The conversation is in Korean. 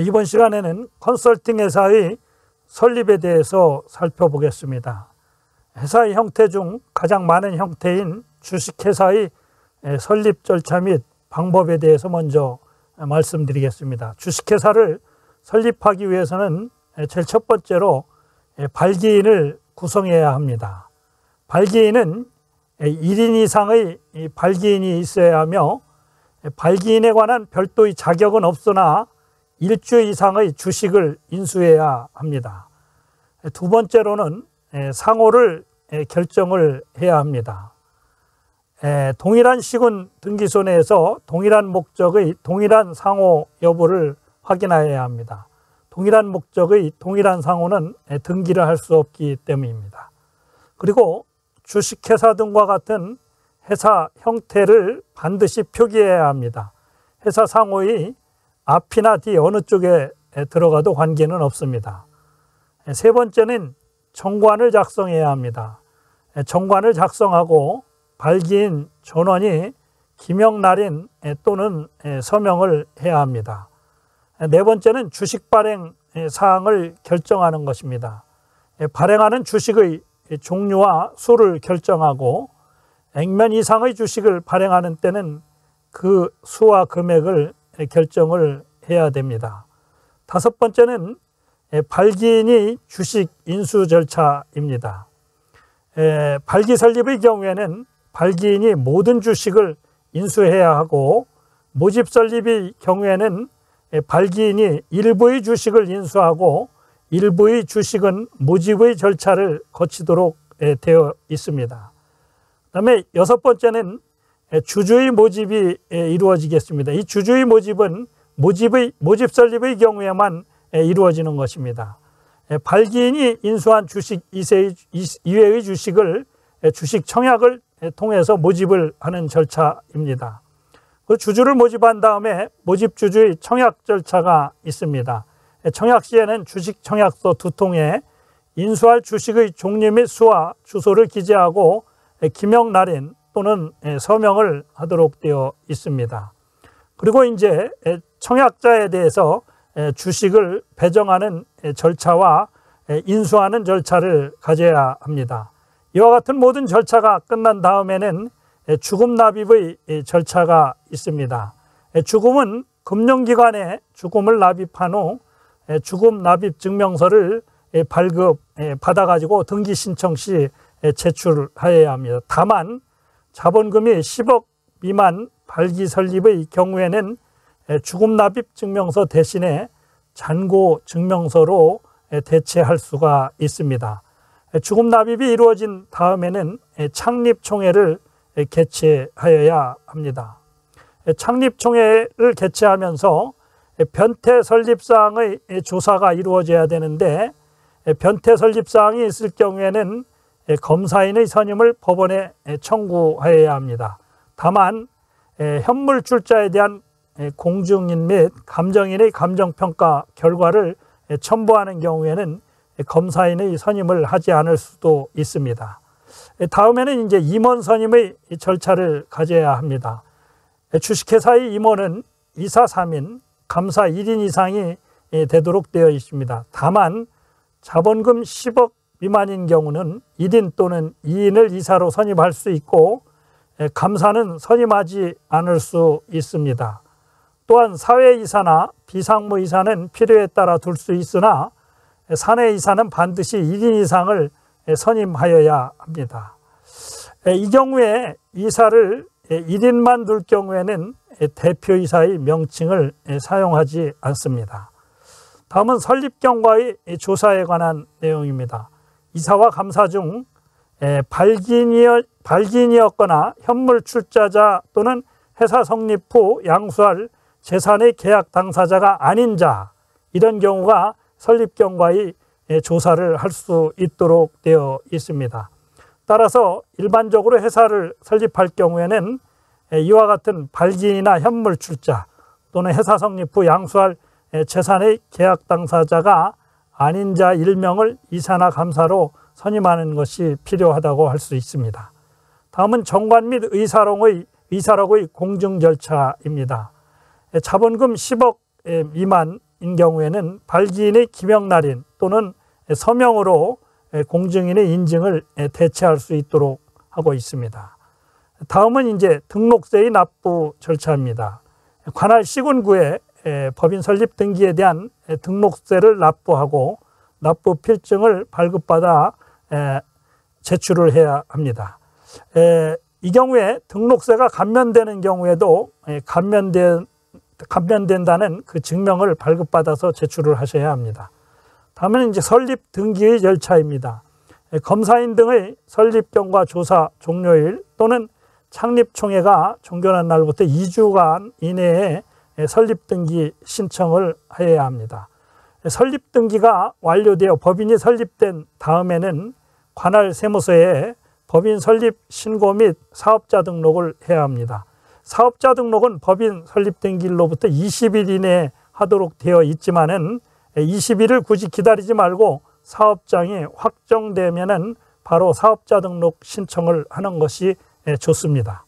이번 시간에는 컨설팅 회사의 설립에 대해서 살펴보겠습니다. 회사의 형태 중 가장 많은 형태인 주식회사의 설립 절차 및 방법에 대해서 먼저 말씀드리겠습니다. 주식회사를 설립하기 위해서는 제일 첫 번째로 발기인을 구성해야 합니다. 발기인은 1인 이상의 발기인이 있어야 하며 발기인에 관한 별도의 자격은 없으나 1주 이상의 주식을 인수해야 합니다. 두 번째로는 상호를 결정을 해야 합니다. 동일한 시군 등기소 내에서 동일한 목적의 동일한 상호 여부를 확인해야 합니다. 동일한 목적의 동일한 상호는 등기를 할 수 없기 때문입니다. 그리고 주식회사 등과 같은 회사 형태를 반드시 표기해야 합니다. 회사 상호의 앞이나 뒤 어느 쪽에 들어가도 관계는 없습니다. 세 번째는 정관을 작성해야 합니다. 정관을 작성하고 발기인 전원이 기명 날인 또는 서명을 해야 합니다. 네 번째는 주식 발행 사항을 결정하는 것입니다. 발행하는 주식의 종류와 수를 결정하고 액면 이상의 주식을 발행하는 때는 그 수와 금액을 결정을 해야 됩니다. 다섯 번째는 발기인이 주식 인수 절차입니다. 발기 설립의 경우에는 발기인이 모든 주식을 인수해야 하고 모집 설립의 경우에는 발기인이 일부의 주식을 인수하고 일부의 주식은 모집의 절차를 거치도록 되어 있습니다. 그 다음에 여섯 번째는 주주의 모집이 이루어지겠습니다. 이 주주의 모집은 모집 설립의 경우에만 이루어지는 것입니다. 발기인이 인수한 주식 이외의 주식을 주식 청약을 통해서 모집을 하는 절차입니다. 그 주주를 모집한 다음에 모집 주주의 청약 절차가 있습니다. 청약 시에는 주식 청약서 2통에 인수할 주식의 종류 및 수와 주소를 기재하고 기명 날인 또는 서명을 하도록 되어 있습니다. 그리고 이제 청약자에 대해서 주식을 배정하는 절차와 인수하는 절차를 가져야 합니다. 이와 같은 모든 절차가 끝난 다음에는 주금 납입의 절차가 있습니다. 주금은 금융기관에 주금을 납입한 후 주금 납입 증명서를 발급 받아가지고 등기 신청 시 제출하여야 합니다. 다만 자본금이 10억 미만 발기 설립의 경우에는 주금 납입 증명서 대신에 잔고 증명서로 대체할 수가 있습니다. 주금 납입이 이루어진 다음에는 창립총회를 개최하여야 합니다. 창립총회를 개최하면서 변태 설립사항의 조사가 이루어져야 되는데 변태 설립사항이 있을 경우에는 검사인의 선임을 법원에 청구하여야 합니다. 다만 현물 출자에 대한 공증인 및 감정인의 감정평가 결과를 첨부하는 경우에는 검사인의 선임을 하지 않을 수도 있습니다. 다음에는 이제 임원 선임의 절차를 가져야 합니다. 주식회사의 임원은 이사 3인, 감사 1인 이상이 되도록 되어 있습니다. 다만 자본금 10억 미만인 경우는 1인 또는 2인을 이사로 선임할 수 있고 감사는 선임하지 않을 수 있습니다. 또한 사회이사나 비상무이사는 필요에 따라 둘 수 있으나 사내이사는 반드시 1인 이상을 선임하여야 합니다. 이 경우에 이사를 1인만 둘 경우에는 대표이사의 명칭을 사용하지 않습니다. 다음은 설립경과의 조사에 관한 내용입니다. 이사와 감사 중 발기인이었거나 현물 출자자 또는 회사 성립 후 양수할 재산의 계약 당사자가 아닌 자, 이런 경우가 설립경과의 조사를 할 수 있도록 되어 있습니다. 따라서 일반적으로 회사를 설립할 경우에는 이와 같은 발기인이나 현물 출자 또는 회사 성립 후 양수할 재산의 계약 당사자가 아닌 자 1명을 이사나 감사로 선임하는 것이 필요하다고 할 수 있습니다. 다음은 정관 및 의사록의 공증 절차입니다. 자본금 10억 미만인 공직인 경우에는 발기인의 기명날인 또는 서명으로 공증인의 인증을 대체할 수 있도록 하고 있습니다. 다음은 이제 등록세의 납부 절차입니다. 관할 시군구에 법인 설립 등기에 대한 등록세를 납부하고 납부 필증을 발급받아 제출을 해야 합니다. 이 경우에 등록세가 감면되는 경우에도 감면된다는 그 증명을 발급받아서 제출을 하셔야 합니다. 다음은 이제 설립 등기의 절차입니다. 검사인 등의 설립경과 조사 종료일 또는 창립총회가 종결한 날부터 2주간 이내에 설립등기 신청을 해야 합니다. 설립등기가 완료되어 법인이 설립된 다음에는 관할 세무서에 법인 설립 신고 및 사업자 등록을 해야 합니다. 사업자 등록은 법인 설립등기일로부터 20일 이내에 하도록 되어 있지만은 20일을 굳이 기다리지 말고 사업장이 확정되면은 바로 사업자 등록 신청을 하는 것이 좋습니다.